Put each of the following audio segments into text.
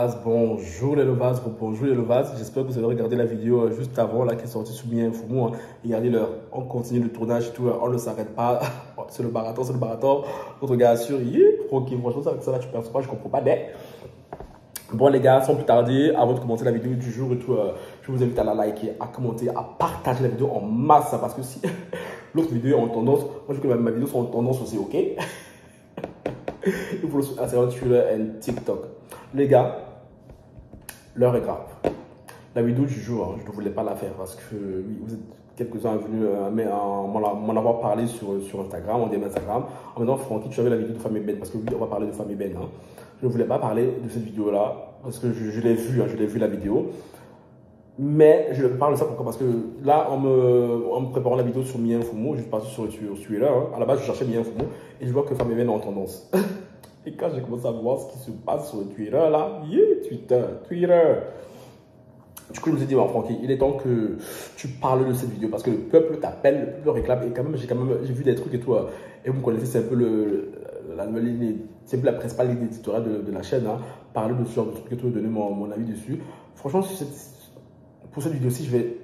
Lovas, bonjour les Lovas, bonjour les Lovas. J'espère que vous avez regardé la vidéo juste avant là qui est sortie sur Bien Info. Hein. Regardez l'heure, on continue le tournage et tout, on ne s'arrête pas. C'est le marathon, c'est le marathon. Votre gars sûr, ok, franchement ça là tu perds pas, je comprends pas. Mais bon les gars, sans plus tarder, avant de commencer la vidéo du jour et tout, je vous invite à la liker, à commenter, à partager la vidéo en masse, parce que si l'autre vidéo est en tendance, moi je veux que ma vidéo soit en tendance aussi, ok? Il faut le soutenir sur Twitter et TikTok. Les gars, l'heure est grave. La vidéo du jour, je ne voulais pas la faire parce que oui, vous êtes quelques-uns venus m'en avoir parlé sur Instagram, en DM Instagram, en me disant Francky, tu avais la vidéo de Femme Ébène, parce que oui, on va parler de Femme Ébène. Hein. Je ne voulais pas parler de cette vidéo-là parce que je l'ai vue, je l'ai vu la vidéo. Mais je parle de ça pourquoi? Parce que là, en me préparant la vidéo sur Mia Infomo, je suis parti sur Twitter. Hein. À la base, je cherchais Mia Infomo et je vois que Femme Ébène est en tendance. Et quand j'ai commencé à voir ce qui se passe sur Twitter, là, Twitter. Du coup, je me suis dit, bon, Francky, il est temps que tu parles de cette vidéo parce que le peuple t'appelle, le peuple réclame. Et quand même, j'ai vu des trucs et tout. Et vous me connaissez, c'est un peu la nouvelle ligne, c'est un peu la principale ligne éditoriale de la chaîne. Hein, parler de ce genre de trucs et tout, donner mon avis dessus. Franchement, pour cette vidéo-ci, je vais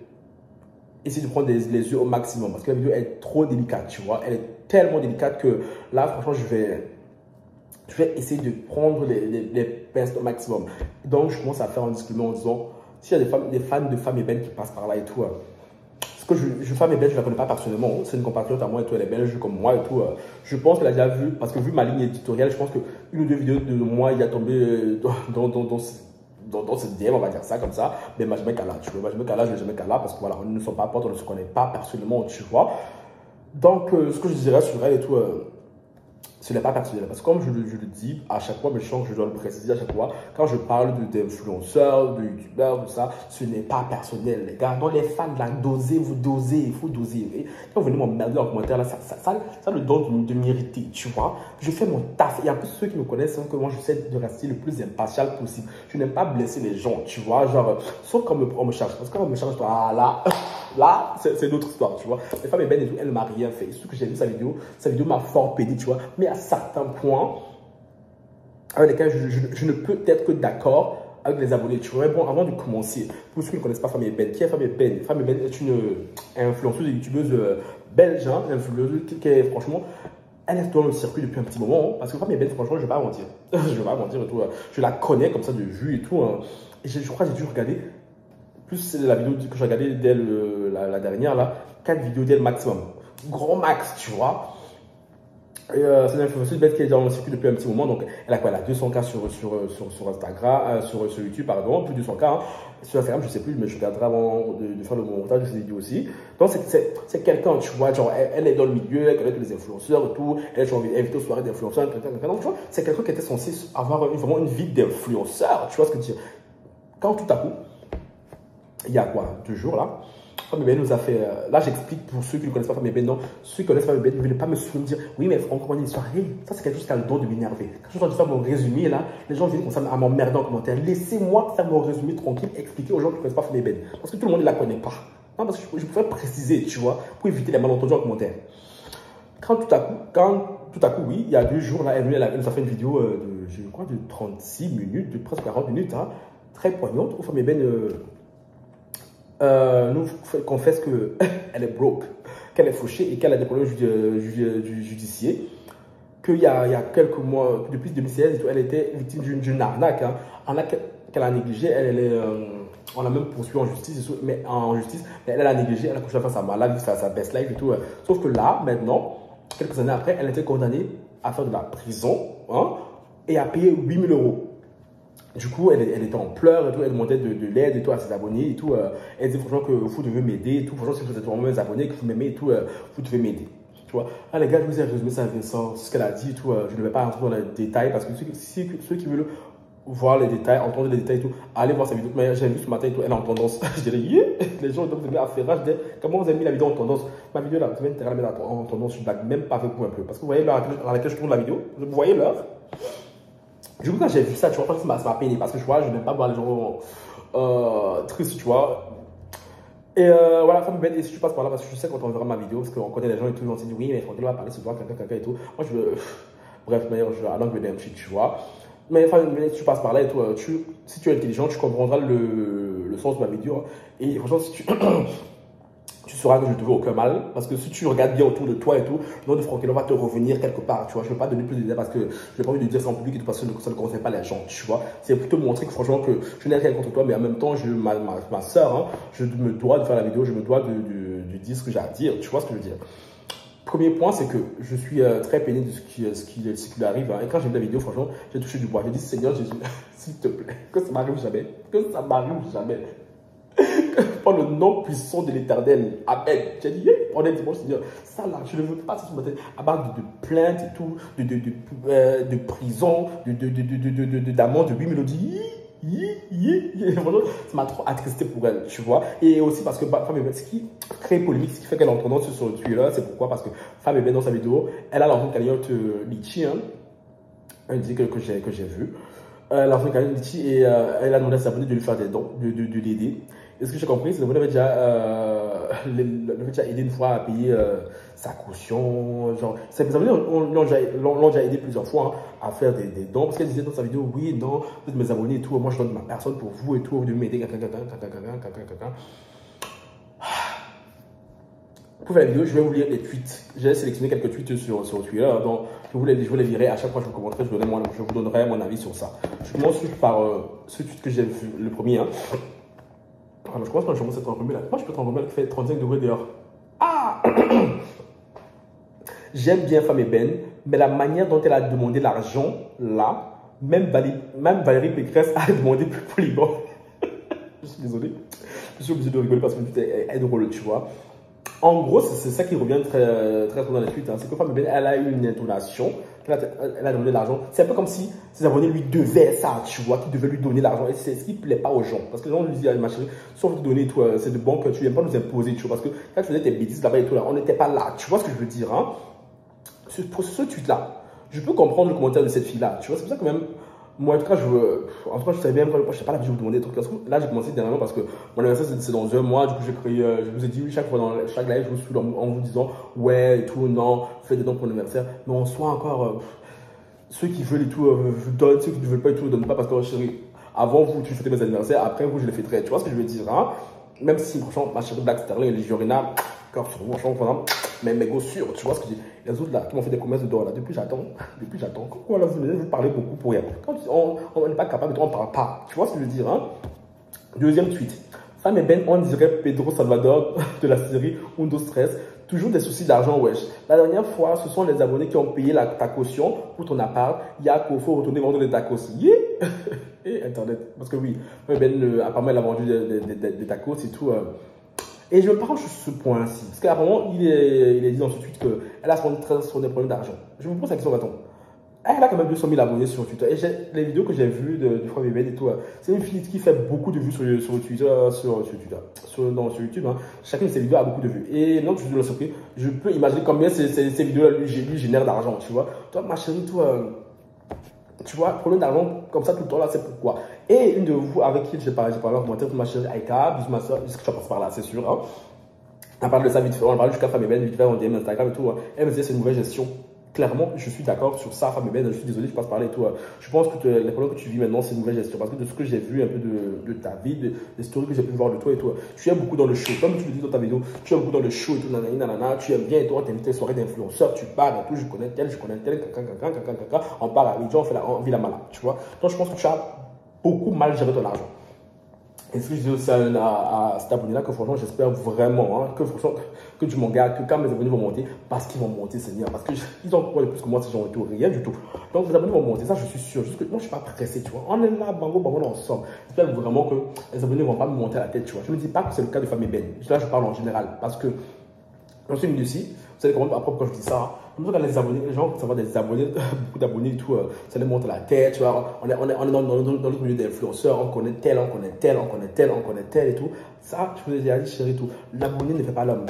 essayer de prendre les yeux au maximum parce que la vidéo est trop délicate, tu vois. Elle est tellement délicate que là, franchement, je vais essayer de prendre les pinces au maximum. Donc, je commence à faire un disclaimer en disant, s'il y a des fans de Femme Ébène qui passent par là et tout, parce que Femme Ébène, je ne la connais pas personnellement, c'est une compatriote à moi et tout, elle est belge comme moi et tout. Je pense qu'elle a déjà vu, parce que vu ma ligne éditoriale, je pense qu'une ou deux vidéos de moi, il a tombé dans cette DM, on va dire ça comme ça, mais Majime Kala, tu vois, Majime Kala, je ne l'ai jamais Kala, parce que voilà, on ne sont pas potes, on ne se connaît pas personnellement, tu vois. Donc, ce que je dirais sur elle et tout, ce n'est pas personnel. Parce que comme je le dis à chaque fois, mais je sens que je dois le préciser à chaque fois, quand je parle d'influenceurs, de youtubeurs, tout ça, ce n'est pas personnel, les gars. Donc les fans, là, dosez, vous dosez, il faut doser. Et quand vous venez m'emmerder en commentaire, là, ça le donne de m'irriter, tu vois. Je fais mon taf. Et en plus, ceux qui me connaissent savent que moi, j'essaie de rester le plus impartial possible. Je n'aime pas blesser les gens, tu vois. Genre, sauf quand on me charge. Parce que quand on me charge, là, c'est d'autres histoire, tu vois. Les femmes ébènes et tout, elle ne m'a rien fait. Surtout que j'ai vu sa vidéo m'a fort pédé, tu vois. Mais à certains points, avec lesquels je ne peux être que d'accord avec les abonnés, tu vois. Bon, avant de commencer, pour ceux qui ne connaissent pas Femme Ébène, qui est Femme Ébène? Femme Ébène est une influenceuse et youtubeuse belge, hein, influenceuse qui est franchement, elle est dans le circuit depuis un petit moment, hein, parce que Femme Ébène, franchement, je ne vais pas mentir. Je ne vais pas mentir et tout. Je la connais comme ça de vue et tout. Hein. Et je crois que j'ai dû regarder. Plus la vidéo que j'ai regardée d'elle, la dernière, là, 4 vidéos d'elle maximum. Grand max, tu vois. C'est une influenceuse qui est dans le circuit depuis un petit moment. Donc, elle a quoi? Elle a 200K sur Instagram, sur YouTube, pardon, plus de 200K. Hein. Sur Instagram, je sais plus, mais je regarderai avant de faire le montage de ces vidéos aussi. Donc, c'est quelqu'un, tu vois, genre, elle est dans le milieu, elle connaît tous les influenceurs et tout. Elle est invitée aux soirées d'influenceurs. Donc, tu vois, c'est quelqu'un qui était censé avoir vraiment une vie d'influenceur. Tu vois ce que je veux dire? Quand tout à coup, il y a quoi, 2 jours là, Femme Ébène nous a fait. Là, j'explique pour ceux qui ne connaissent pas Femme Ébène. Non, ceux qui connaissent Femme Ébène, ils ne veulent pas me suivre, me dire oui, mais Franck, comment l'histoire? Hey, ça, c'est quelque chose qui a le don de m'énerver. Quand je suis en train de faire mon résumé là, les gens viennent à m'emmerder en commentaire. Laissez-moi faire mon résumé tranquille, expliquer aux gens qui ne connaissent pas Femme Ébène. Parce que tout le monde ne la connaît pas. Non, parce que je préfère préciser, tu vois, pour éviter les malentendus en commentaire. Quand tout à coup, oui, il y a 2 jours là, elle nous a fait une vidéo je crois, de 36 minutes, de presque 40 minutes, hein, très poignante, où Femme Ébène nous confesse qu'elle est broke, qu'elle est fauchée et qu'elle a des problèmes judiciaires. Qu'il y a quelques mois, depuis 2016, et tout, elle était victime d'une arnaque. Hein, qu'elle a négligée. On l'a même poursuivie en justice, mais elle a négligé, elle a couché face à malade, sa best life et tout. Sauf que là, maintenant, quelques années après, elle a été condamnée à faire de la prison, hein, et à payer 8 000 €. Du coup, elle était en pleurs et tout, elle demandait de l'aide et tout à ses abonnés et tout. Elle disait franchement que vous devez m'aider et tout. Franchement, si vous êtes vraiment mes abonnés, que vous m'aimez et tout, vous devez m'aider. Tu vois. Là, les gars, je vous ai résumé ça, Vincent, ce qu'elle a dit et tout. Je ne vais pas rentrer dans les détails parce que ceux qui veulent voir les détails, entendre les détails et tout, allez voir sa vidéo. Mais j'ai vu ce matin et tout, elle est en tendance. Je dirais, yeah! Les gens doivent venir à faire rage. Comment vous avez mis la vidéo en tendance? Ma vidéo là, vous avez intérêt à la mettre en tendance, je ne blague même pas avec vous un peu. Parce que vous voyez l'heure à laquelle je tourne la vidéo, vous voyez l'heure. Du coup, quand j'ai vu ça, tu vois, ça m'a peiné parce que je vois, je n'aime pas voir les gens tristes, tu vois. Et voilà, Femme Ébène, et si tu passes par là, parce que je sais quand on verra ma vidéo, parce qu'on connaît les gens et tout, ils vont se dire oui, mais Franck, il va parler sur toi, caca et tout. Moi, je veux. Bref, d'ailleurs, je vais à l'angle d'un shit, tu vois. Mais enfin, si tu passes par là et toi, si tu es intelligent, tu comprendras le sens de ma vidéo. Et franchement, si tu, tu sauras que je ne te veux aucun mal. Parce que si tu regardes bien autour de toi et tout, le nom de Frankelon va te revenir quelque part. Tu vois, je ne veux pas donner plus de détails parce que je n'ai pas envie de dire ça en public et tout parce que ça ne concerne pas les gens. Tu vois, c'est plutôt montrer que franchement, que je n'ai rien contre toi, mais en même temps, ma soeur, hein, je me dois de faire la vidéo, je me dois de dire ce que j'ai à dire. Tu vois ce que je veux dire? Premier point, c'est que je suis très peiné de ce qui lui arrive. Hein. Et quand j'ai vu la vidéo, franchement, j'ai touché du bois. J'ai dit, Seigneur Jésus, s'il te plaît, que ça m'arrive jamais. Que ça m'arrive jamais. Par le nom puissant de l'Éternel. Amen. J'ai dit, honnêtement, Seigneur, ça là, je ne veux pas ce matin à base de plaintes et tout, de prison, d'amende, de 8 mélodies. Ça m'a trop attristé pour elle, tu vois. Et aussi parce que ce qui crée polémique, ce qui fait qu'elle est en tendance sur Twitter, c'est pourquoi? Parce que Femme et Ben dans sa vidéo, elle a lancé une cagnotte Litchi, hein, un dit que j'ai vu. Elle a lancé une cagnotte Litchi et elle a demandé à ses abonnés de lui faire des dons, de l'aider. Et ce que j'ai compris, c'est que l'abonné avait déjà aidé une fois à payer sa caution. Genre, ses abonnés l'ont déjà aidé plusieurs fois hein, à faire des dons. Parce qu'elle disait dans sa vidéo, oui, non, vous êtes mes abonnés et tout, moi je donne ma personne pour vous et tout, vous devez m'aider. Pour faire la vidéo, je vais vous lire les tweets. J'ai sélectionné quelques tweets sur Twitter. Donc, je vous les lirai. À chaque fois que je vous commenterai, je vous donnerai mon avis sur ça. Je commence par ce tweet que j'ai vu, le premier. Hein. Alors, je commence par le changement cette enrhumée là. Moi, je peux être enrhumée qui fait 35 degrés dehors. Ah J'aime bien Femme et Ben, mais la manière dont elle a demandé l'argent, là, même Valérie Pécresse a demandé plus poliment. Je suis désolé. Je suis obligé de rigoler parce que elle est drôle, tu vois. En gros, c'est ça qui revient très souvent dans les tweets. Hein. C'est que Femme et Ben, elle a eu une intonation. Elle a demandé l'argent. C'est un peu comme si ses abonnés lui devaient ça, tu vois, qu'ils devaient lui donner l'argent. Et c'est ce qui ne plaît pas aux gens. Parce que les gens lui disent, ma chérie, sauf te donner, toi, c'est de bon que tu ne viens pas nous imposer, tu vois. Parce que quand tu faisais tes bêtises là-bas et tout, là, on n'était pas là. Tu vois ce que je veux dire, hein. Pour ce tweet-là, je peux comprendre le commentaire de cette fille-là, tu vois. C'est pour ça que même, moi, en tout cas, je savais bien, je sais pas la vie, je vous demandais des trucs. Là, j'ai commencé dernièrement parce que mon anniversaire, c'est dans un mois. Du coup, j'ai créé, je vous ai dit, oui, chaque fois dans chaque live, je vous suis en vous disant, ouais, et tout, non, faites des dons pour l'anniversaire. Mais on soit encore, ceux qui veulent et tout, vous donnent, ceux qui ne veulent pas et tout, ne donnent pas parce que, chérie, avant vous, tu fêtais mes anniversaires, après vous, je les fêterai. Tu vois ce que je veux dire, hein? Même si, franchement, ma chérie Black Sterling et les Jorina, cœur sur vous, franchement, mais go sûr, tu vois ce que je dis. Les autres là, qui m'ont fait des promesses de dehors là, depuis j'attends. Pourquoi là, vous parlez beaucoup pour rien? Quand on n'est pas capable, on ne parle pas. Tu vois ce que je veux dire, hein? Deuxième tweet. Femme et Ben, on dirait Pedro Salvador de la série Undo Stress. Toujours des soucis d'argent, wesh. La dernière fois, ce sont les abonnés qui ont payé ta caution pour ton appart. Il y a qu'il faut retourner vendre des tacos. Yeah! Et Internet. Parce que oui, Ben, apparemment, elle a vendu des tacos et tout. Et je me parle sur ce point-ci. Parce qu'apparemment, il est dit dans ce tweet qu'elle a son des problèmes d'argent. Je me pose la question, attends. Elle a quand même 200 000 abonnés sur Twitter. Et les vidéos que j'ai vues du Frère Bébé et tout, c'est une fille qui fait beaucoup de vues sur Twitter, sur YouTube. Hein. Chacune de ses vidéos a beaucoup de vues. Et donc, je suis surpris. Je peux imaginer combien ces vidéos-là lui génèrent d'argent, tu vois. Toi, ma chérie, toi, tu vois, problème d'argent comme ça tout le temps là, c'est pourquoi. Et une de vous avec qui j'ai parlé en commentaire, ma chérie Aïka, bisous ma soeur, puisque tu vas passer par là, c'est sûr. Hein. On parle de ça vite fait, on parle jusqu'à Femme et Ben, vite fait, on DM Instagram et tout. Hein. Elle me disait c'est une mauvaise gestion. Clairement, je suis d'accord sur ça, Femme et Ben, je suis désolé, je passe par là et tout. Je pense que les problèmes que tu vis maintenant, c'est une mauvaise gestion. Parce que de ce que j'ai vu un peu de ta vie, des stories que j'ai pu voir de toi et tout, tu aimes beaucoup dans le show. Comme tu le dis dans ta vidéo, tu aimes beaucoup dans le show et tout, nanana, tu aimes bien et toi, t'invites tes soirées d'influenceurs, tu parles et tout, je connais tel, on part à Abidjan, on vit la malade, tu vois. Donc je pense que tu as beaucoup mal géré ton argent. Et ce que je dis aussi à cet abonné-là, que franchement, j'espère vraiment hein, que tu m'en gardes, que quand mes abonnés vont monter, parce qu'ils vont monter, Seigneur, parce qu'ils ont quoi de plus que moi, ces gens et tout, rien du tout. Donc, les abonnés vont monter, ça, je suis sûr. Juste que moi, je ne suis pas pressé, tu vois. On est là, bango, ensemble. J'espère vraiment que les abonnés ne vont pas me monter à la tête, tu vois. Je ne me dis pas que c'est le cas de Femme et Ben. Là, je parle en général, parce que, j'en suis venu ici, vous savez comment, après, quand je dis ça, comme ça, les abonnés, les gens, ça va des abonnés, beaucoup d'abonnés et tout, ça les monte à la tête, tu vois. On est dans notre milieu d'influenceurs, on connaît tel et tout. Ça, je vous ai déjà dit, chérie, tout. L'abonné ne fait pas l'homme.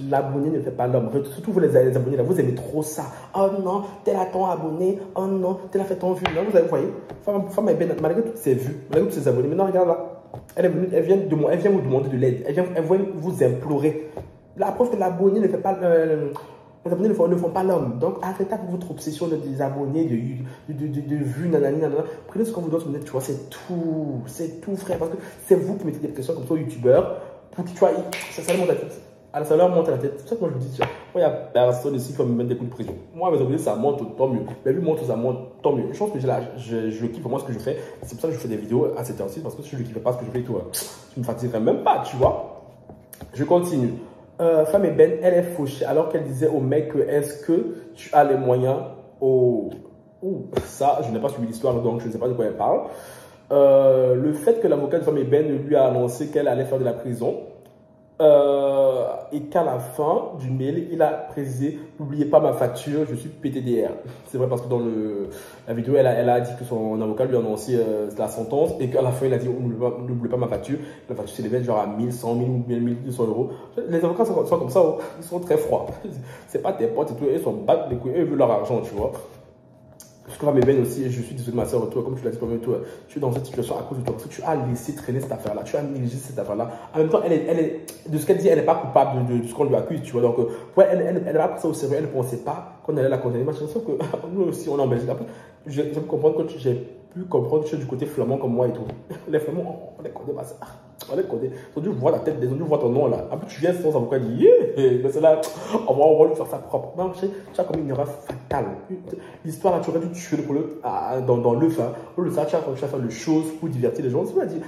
L'abonné ne fait pas l'homme. Surtout vous, les abonnés, là, vous aimez trop ça. Oh non, tel a ton abonné. Oh non, tel a fait ton vue. Là, vous voyez, Femme et Ben, malgré toutes ses vues, malgré tous ses abonnés, maintenant, regarde là. Elle est venue, elle vient vous demander de l'aide. Elle vient vous implorer. La preuve que l'abonné ne fait pas Les abonnés ne font pas l'homme. Donc, arrêtez avec votre obsession des abonnés, de vues, nanani, nanana. Prenez ce qu'on vous donne sur le net, tu vois, c'est tout, frère. Parce que c'est vous qui mettez des questions comme ça aux youtubeurs pour que tu vois, ça leur monte la tête. Alors, ça leur monte la tête. C'est ça que moi je vous dis, moi, il n'y a personne ici qui va me mettre des coups de pression. Moi, mes abonnés, ça monte, tant mieux. Mais lui monte, ça monte, tant mieux. Je pense que je kiffe vraiment ce que je fais. C'est pour ça que je fais des vidéos à cette heure-ci, parce que si je ne kiffais pas ce que je fais, toi, je ne me fatiguerais même pas, tu vois. Je continue. Femme Eben, elle est fauchée alors qu'elle disait au mec est-ce que tu as les moyens ça, je n'ai pas suivi l'histoire donc je ne sais pas de quoi elle parle. Le fait que l'avocat de Femme Eben lui a annoncé qu'elle allait faire de la prison et qu'à la fin du mail, il a précisé n'oubliez pas ma facture, je suis PTDR. C'est vrai parce que dans la vidéo, elle a dit que son avocat lui a annoncé la sentence et qu'à la fin, il a dit n'oubliez pas ma facture. La facture s'élevait genre à 1000, 100 000 ou 1200 euros. Les avocats sont comme ça, ils sont très froids. C'est pas tes potes et tout, ils sont battent les couilles, eux veulent leur argent, tu vois. Parce que Femme Eben aussi, je suis désolé ma soeur, toi, comme tu l'as dit toi-même, toi, tu es dans cette situation à cause de toi, parce que tu as laissé traîner cette affaire-là, tu as négligé cette affaire-là. En même temps, de ce qu'elle dit, elle n'est pas coupable de ce qu'on lui accuse, tu vois. Donc, ouais, elle a pris ça au sérieux, elle ne pensait pas qu'on allait la condamner. Moi, j'ai l'impression que nous aussi, on est en Belgique. Après, j'ai pu comprendre que j'ai pu comprendre que tu es du côté flamand comme moi et tout. Les flamands, on les connaît, ma soeur. On les connaît. Ils ont dû voir la tête des autres, voir ton nom là. Après, tu viens sans avocat dit, mais c'est là, on va lui faire sa propre. Non, tu as comme une erreur fatale. L'histoire là, tu aurais dû tuer le problème dans l'œuf. Le ça, tu as faire le chose pour divertir les gens. Tu vas dire,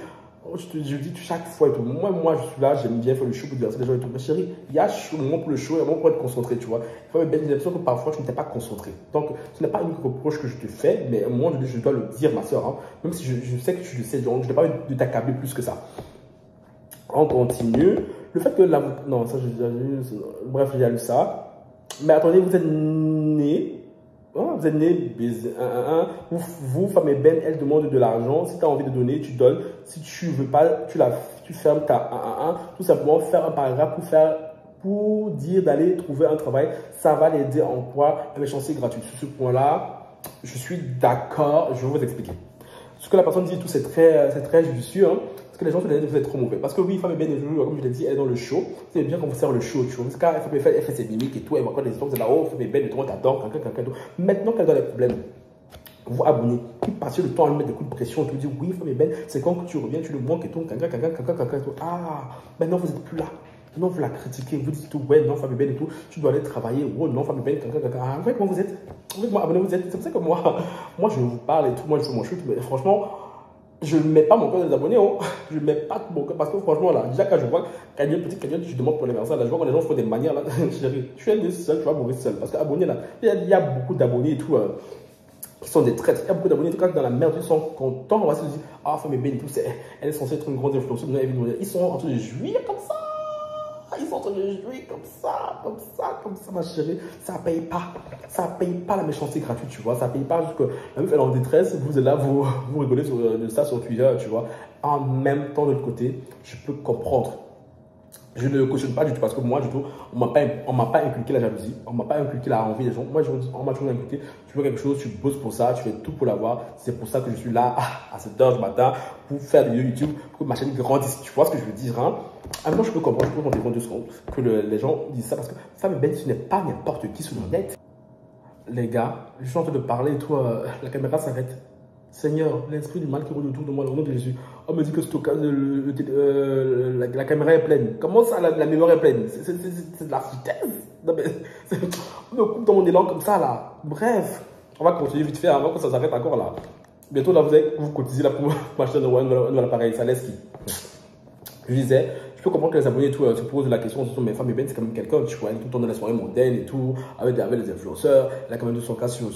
je dis chaque fois et tout. Moi, je suis là, j'aime bien faire le show pour divertir les gens et tout. Mais chérie, il y a un moment pour le show et un moment pour être concentré, tu vois. Il faut bien l'impression que parfois, tu n'étais pas concentré. Donc, ce n'est pas une reproche que je te fais, mais moi, je dois le dire, ma soeur. Hein. Même si je sais que tu le sais, donc je n'ai pas envie de t'accabler plus que ça. On continue. Le fait que la... Non, ça, j'ai déjà lu. Bref, j'ai déjà lu ça. Mais attendez, vous êtes né. Oh, vous êtes né. Vous, Femme Eben, elle demande de l'argent. Si tu as envie de donner, tu donnes. Si tu veux pas, tu fermes ta Tout simplement, faire un paragraphe pour dire d'aller trouver un travail. Ça va l'aider en quoi? La méchanceté gratuite. Sur ce point-là, je suis d'accord. Je vais vous expliquer. Ce que la personne dit, tout c'est très judicieux. Hein. Parce que les gens se disent que vous êtes trop mauvais. Parce que oui, Femme Eben, comme je l'ai dit, elle est dans le show. C'est bien qu'on vous sert le show, tu vois. Parce qu'elle fait ses mimiques et tout. Elle voit encore des histoires. Vous êtes là, oh, Femme Eben, tout le monde t'adore, quelqu'un. Maintenant qu'elle a des problèmes, vous vous abonnez. Puis passez le temps à lui mettre des coups de pression. Tu lui dis, oui, Femme Eben, c'est quand tu reviens, tu le manques et tout. Ah, maintenant vous n'êtes plus là. Non, vous la critiquez, vous dites tout, ouais, non, Femme Eben et tout, tu dois aller travailler, oh, non, Femme Eben, Ah, en fait, moi, vous êtes, abonnez, vous êtes, c'est pour ça que moi, je vous parle et tout, moi, je fais mon shoot, mais franchement, je ne mets pas mon cœur des abonnés, hein. Je ne mets pas mon cœur, parce que franchement, là, déjà, quand je vois qu'il y a une petite cagnotte, je demande pour les personnes, là, je vois que les gens font des manières, là, chérie, tu es seul, tu vas mourir seul, parce qu'abonnés, là, il y a beaucoup d'abonnés et tout, qui sont des traîtres. Il y a beaucoup d'abonnés, en tout cas, dans la merde, ils sont contents, on va se dire, ah, Femme Eben et tout, elle est censée être une grande influenceuse, ils sont en train de jouir comme ça. Ils sont en train de jouer comme ça, ma chérie. Ça paye pas la méchanceté gratuite, tu vois. Ça paye pas juste que la meuf elle est en détresse, vous êtes là, vous rigolez de ça sur Twitter, tu vois. En même temps, de l'autre côté, je peux comprendre. Je ne le cautionne pas du tout parce que moi, du tout, on m'a pas inculqué la jalousie, on m'a pas inculqué la envie des gens. Moi, on m'a toujours inculqué, tu veux quelque chose, tu bosses pour ça, tu fais tout pour l'avoir. C'est pour ça que je suis là à 7h du matin pour faire des vidéos YouTube, pour que ma chaîne grandisse. Tu vois ce que je veux dire, hein? En même temps, je peux comprendre, je peux m'en rendre compte que les gens disent ça parce que Femme Eben, ce n'est pas n'importe qui sur le net. Les gars, je suis en train de parler et tout, la caméra s'arrête. Seigneur, l'esprit du mal qui roule autour de moi, au nom de Jésus. On me dit que la caméra est pleine. Comment ça, la mémoire est pleine? C'est de la vitesse. Non, mais, on me coupe dans mon élan comme ça, là. Bref, on va continuer vite fait avant que ça s'arrête encore, là. Bientôt, là, vous cotisez là pour m'acheter un nouvel appareil. Ça laisse qui? Je disais, je peux comprendre que les abonnés tout, se posent la question, mais Femme Eben, c'est quand même quelqu'un, tu vois, elle est tout le temps dans la soirée mondaine et tout, avec les influenceurs, elle a quand même son cas sur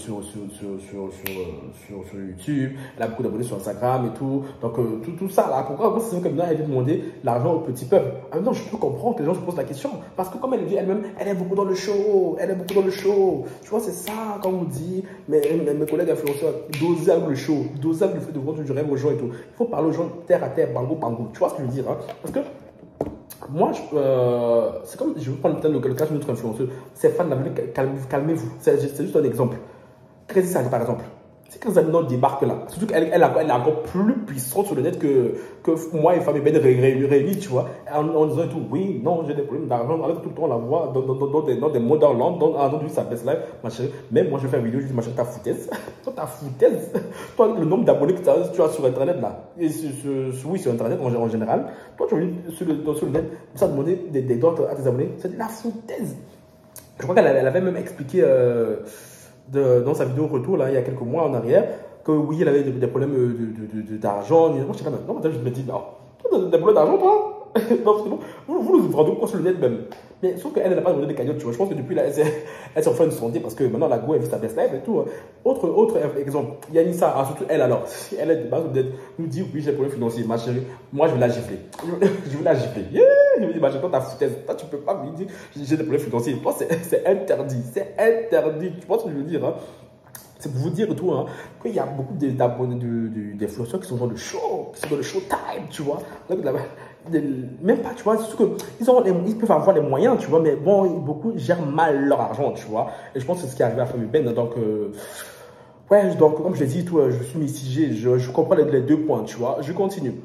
YouTube, elle a beaucoup d'abonnés sur Instagram et tout, donc tout ça là, pourquoi moi c'est comme là, elle veut demander l'argent au petit peuple. En même temps, je peux comprendre que les gens se posent la question, parce que comme elle dit elle-même, elle est beaucoup dans le show, tu vois, c'est ça, quand on dit, mes collègues influenceurs, doser avec le show, doser avec le fait de vendre du rêve aux gens et tout, il faut parler aux gens terre à terre, bango, tu vois ce que je veux dire, hein? Parce que moi, c'est comme, je vais prendre le cas de notre influenceuse. Ces fans, calmez-vous. C'est juste un exemple. Crazy Sally, par exemple. C'est quand Zamina débarque là, surtout qu'elle elle est encore plus puissante sur le net que moi et Femme Ben réunis, tu vois, en disant tout, oui, non, j'ai des problèmes d'argent, alors tout le temps on la voit dans des mots d'Hollande, dans sa best life, ma chérie. Même moi je fais une vidéo, je dis, ma chérie, ta foutaise, toi ta foutaise, toi le nombre d'abonnés que tu as sur internet là, et oui, sur internet en général, toi tu as sur le net, tu as demandé des dons à tes abonnés, c'est de la foutaise. Je crois qu'elle avait même expliqué dans sa vidéo retour, là, il y a quelques mois en arrière, que oui, elle avait des problèmes d'argent. Moi, je sais pas, non, je me dis, non, tu as des problèmes d'argent, toi? Non, c'est bon. Vous vous rendez compte sur le net même. Mais sauf qu'elle n'a pas demandé des cagnottes, tu vois. Je pense que depuis là, elle s'en fait une santé parce que maintenant, la go, elle vit sa best life et tout. Autre exemple, Yanissa, surtout elle alors, elle est de base, nous dit, oui, j'ai des problèmes financiers, ma chérie, moi, je vais la gifler. Je vais la gifler. Yeah! Je me dis, ma chérie, toi, ta foutaise, toi, tu peux pas me dire, j'ai des problèmes financiers. Toi, c'est interdit. C'est interdit. Tu vois ce que je veux dire, hein? C'est pour vous dire tout, hein, qu'il y a beaucoup d'abonnés d'influenceurs qui sont dans le show, qui sont dans le showtime, tu vois. Donc, même pas, tu vois, c'est que ils peuvent avoir les moyens, tu vois, mais bon, beaucoup gèrent mal leur argent, tu vois. Et je pense que c'est ce qui est arrivé à Femme Ben. Donc, ouais, donc, comme je l'ai dit, tout, je suis mitigé, je comprends les deux points, tu vois. Je continue.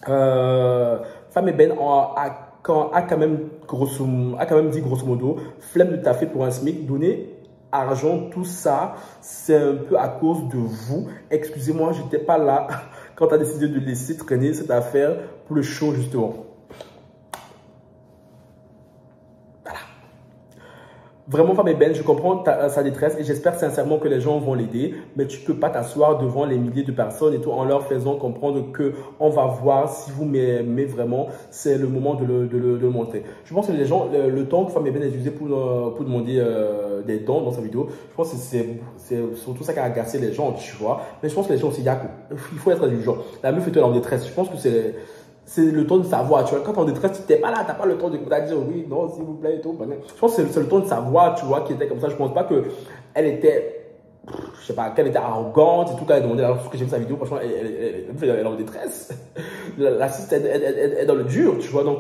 Femme Ben a quand même dit grosso modo, flemme de taffer pour un SMIC, donner argent, tout ça, c'est un peu à cause de vous. Excusez-moi, j'étais pas là quand tu as décidé de laisser traîner cette affaire pour le show, justement. Voilà. Vraiment, Femme Ben, je comprends sa détresse et j'espère sincèrement que les gens vont l'aider, mais tu peux pas t'asseoir devant les milliers de personnes et tout en leur faisant comprendre que on va voir si vous m'aimez vraiment, c'est le moment de le montrer. Je pense que les gens, le temps que Femme Ben a utilisé pour demander des dons dans sa vidéo, je pense que c'est surtout ça qui a agacé les gens, tu vois. Mais je pense que les gens aussi, il faut être indulgent. La meuf était en détresse, je pense que c'est le ton de sa voix, tu vois. Quand tu es en détresse, tu n'es pas là, tu n'as pas le temps de dire oui, non, s'il vous plaît et tout. Je pense que c'est le ton de sa voix, tu vois, qui était comme ça. Je ne pense pas qu'elle était, je sais pas, qu'elle était arrogante et tout, quand elle demandait, alors, ce que j'ai vu sa vidéo, franchement, elle est en détresse. L'assiste est dans le dur, tu vois. Donc,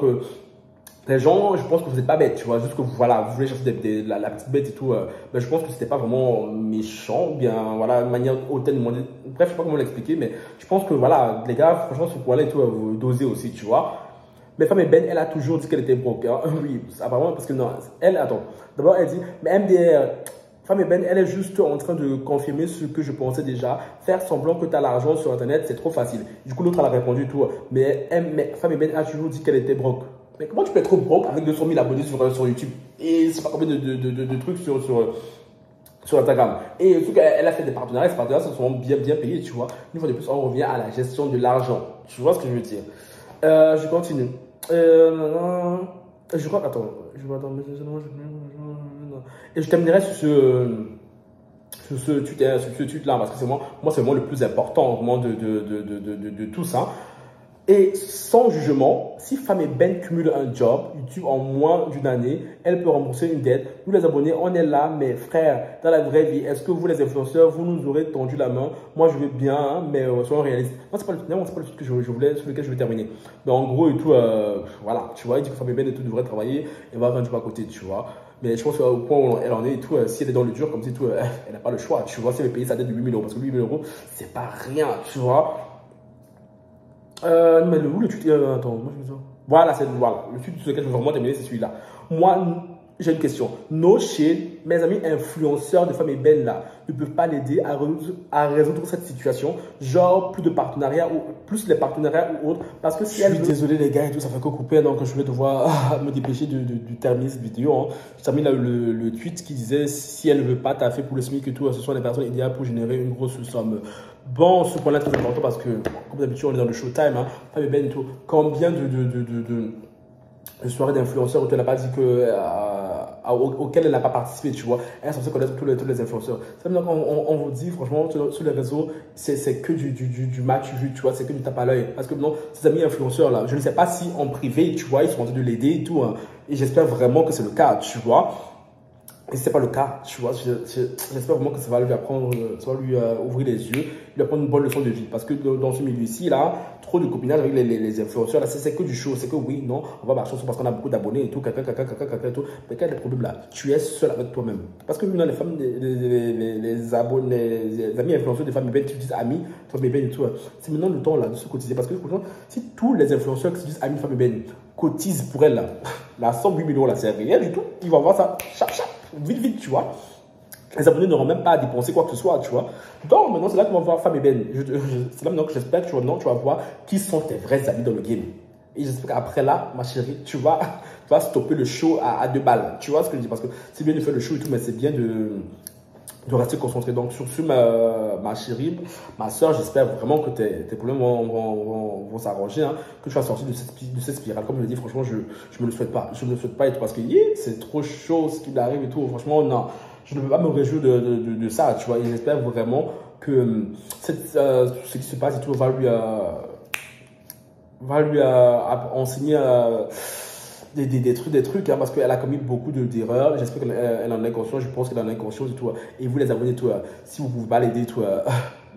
les gens, je pense que vous n'êtes pas bêtes, tu vois, juste que voilà, vous voulez chercher la petite bête et tout, mais je pense que c'était pas vraiment méchant, ou bien, voilà, une manière hautaine de demander, bref, je sais pas comment l'expliquer, mais je pense que, voilà, les gars, franchement, ce point-là et tout, vous dosez aussi, tu vois. Mais Femme Ben, elle a toujours dit qu'elle était broke, hein. Oui, apparemment, parce que non, attends, d'abord, elle dit, mais MDR, Femme Ben, elle est juste en train de confirmer ce que je pensais déjà. Faire semblant que tu as l'argent sur Internet, c'est trop facile. Du coup, l'autre, elle a répondu tout. Mais Femme Ben a toujours dit qu'elle était broke. Mais comment tu peux être broke avec 200 000 abonnés sur YouTube et c'est pas combien de trucs sur Instagram. Et surtout qu'elle a fait des partenariats, ces partenariats se sont bien payés, tu vois. Une fois de plus, on revient à la gestion de l'argent. Tu vois ce que je veux dire. Je continue. Je crois, attends, et je terminerai sur ce tweet-là, parce que c'est moi c'est vraiment le plus important vraiment de tout ça. Et sans jugement, si Femme Ben cumule un job YouTube en moins d'une année, elle peut rembourser une dette. Nous les abonnés, on est là, mes frères, dans la vraie vie, est-ce que vous les influenceurs, vous nous aurez tendu la main? Moi je veux bien, hein, mais soyons réalistes. Non, c'est pas le truc que je voulais, sur lequel je veux terminer. Mais en gros et tout, voilà, tu vois, il dit que Femme Ben et tout devrait travailler et va faire un job à côté, tu vois. Mais je pense qu'au point où elle en est et tout, si elle est dans le dur comme si tout, elle n'a pas le choix, tu vois, si elle veut payer sa dette de 8 000 €, parce que 8 000 €, c'est pas rien, tu vois. Mais le tweet, attends, moi je me dis, voilà, le tweet sur lequel je veux vraiment terminer, c'est celui-là. Moi, j'ai une question. No shade, mes amis influenceurs de Femme Ben là ne peuvent pas l'aider à résoudre cette situation. Genre, plus les partenariats ou autres. Parce que si elle. Je suis désolé, les gars, et tout, ça fait que couper. Donc, je vais devoir me dépêcher de terminer cette vidéo. Hein. Je termine là le tweet qui disait si elle ne veut pas taffer pour le SMIC et tout, ce sont les personnes idéales pour générer une grosse somme. Bon, ce point-là est très important parce que, comme d'habitude, on est dans le showtime. Hein. Femme Ben et tout. Combien de soirées d'influenceurs où tu n'as pas dit auquel elle n'a pas participé, tu vois. Elle est censée connaître tous les influenceurs. Ça veut dire qu'on vous dit, franchement, sur les réseaux, c'est que du match vu, tu vois, c'est que du tape à l'œil. Parce que non, ces amis influenceurs là, je ne sais pas si en privé, tu vois, ils sont en train de l'aider et tout. Hein, et j'espère vraiment que c'est le cas, tu vois. Et si ce n'est pas le cas, tu vois, j'espère vraiment que ça va lui apprendre, ça va lui ouvrir les yeux, lui apprendre une bonne leçon de vie. Parce que dans ce milieu-ci, là, trop de copinage avec les influenceurs, là, c'est que du show. C'est que oui, non, on va marcher ensemble parce qu'on a beaucoup d'abonnés et tout, caca, et tout. Mais quel est le problème là? Tu es seul avec toi-même. Parce que maintenant, les femmes, les abonnés, les amis influenceurs des femmes, tu dis amis, femmes et tout. C'est maintenant le temps là de se cotiser. Parce que franchement, si tous les influenceurs qui se disent amis, femmes et cotisent pour elle là, la somme 8 millions là, c'est rien du tout. Ils vont avoir ça, chap, vite, tu vois. Les abonnés n'auront même pas à dépenser quoi que ce soit, tu vois. Donc maintenant, c'est là qu'on va voir Femme et Ben. C'est là maintenant que j'espère que tu vas voir qui sont tes vrais amis dans le game. Et j'espère qu'après là, ma chérie, tu vas stopper le show à 2 balles. Tu vois ce que je dis? Parce que c'est bien de faire le show et tout, mais c'est bien de rester concentré. Donc sur ce, ma chérie, ma soeur, j'espère vraiment que tes problèmes vont s'arranger, hein, que tu vas sortir de cette spirale. Comme je le dis, franchement, je me le souhaite pas. Je me le souhaite pas et tout, parce que c'est trop chaud ce qui arrive et tout. Franchement, non, je ne peux pas me réjouir de ça, tu vois. Et j'espère vraiment que ce qui se passe et tout va lui enseigner des trucs, hein, parce qu'elle a commis beaucoup d'erreurs. J'espère qu'elle en est consciente. Je pense qu'elle en est consciente et tout. Et vous les abonnés, tout, si vous pouvez pas l'aider, tout,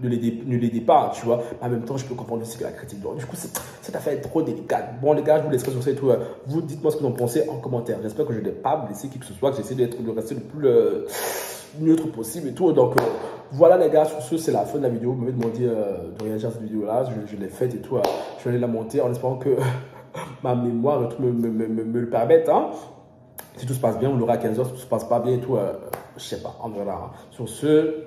ne l'aidez pas, tu vois. En même temps, je peux comprendre aussi que la critique. Donc, du coup, cette affaire est trop délicate. Bon, les gars, je vous laisserai sur ça et tout. Vous dites-moi ce que vous en pensez en commentaire. J'espère que je n'ai pas blessé qui que ce soit, que j'essaie de rester le plus neutre possible et tout. Donc, voilà, les gars, sur ce, c'est la fin de la vidéo. Vous m'avez demandé de réagir à cette vidéo-là. Je l'ai faite et tout. Je vais aller la monter en espérant que ma mémoire et tout me le permette, hein. Si tout se passe bien, on l'aura à 15h. Si tout se passe pas bien et tout, je sais pas, on verra. Sur ce,